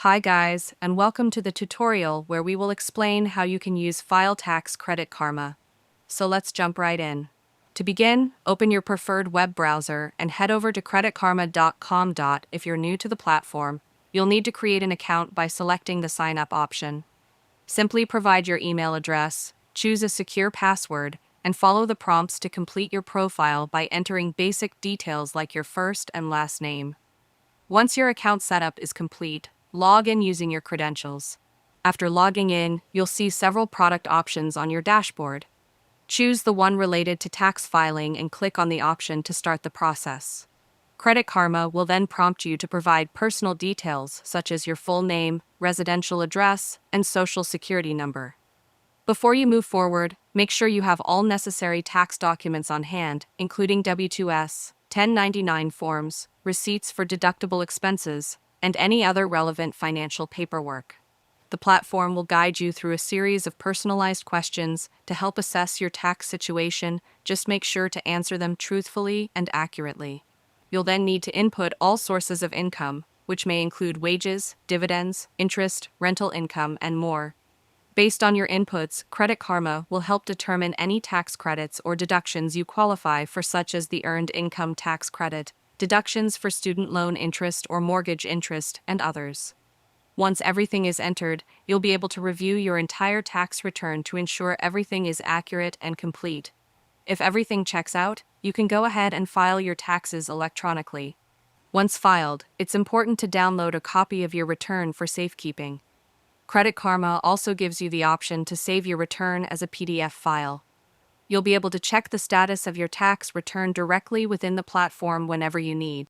Hi guys, and welcome to the tutorial where we will explain how you can use File Tax Credit Karma. So let's jump right in. To begin, open your preferred web browser and head over to creditkarma.com. If you're new to the platform, you'll need to create an account by selecting the Sign Up option. Simply provide your email address, choose a secure password, and follow the prompts to complete your profile by entering basic details like your first and last name. Once your account setup is complete, log in using your credentials. After logging in, you'll see several product options on your dashboard. Choose the one related to tax filing and click on the option to start the process. Credit Karma will then prompt you to provide personal details such as your full name, residential address, and social security number. Before you move forward, make sure you have all necessary tax documents on hand, including W-2s, 1099 forms, receipts for deductible expenses, and any other relevant financial paperwork. The platform will guide you through a series of personalized questions to help assess your tax situation. Just make sure to answer them truthfully and accurately. You'll then need to input all sources of income, which may include wages, dividends, interest, rental income, and more. Based on your inputs, Credit Karma will help determine any tax credits or deductions you qualify for, such as the Earned Income Tax Credit, deductions for student loan interest or mortgage interest, and others. Once everything is entered, you'll be able to review your entire tax return to ensure everything is accurate and complete. If everything checks out, you can go ahead and file your taxes electronically. Once filed, it's important to download a copy of your return for safekeeping. Credit Karma also gives you the option to save your return as a PDF file. You'll be able to check the status of your tax return directly within the platform whenever you need.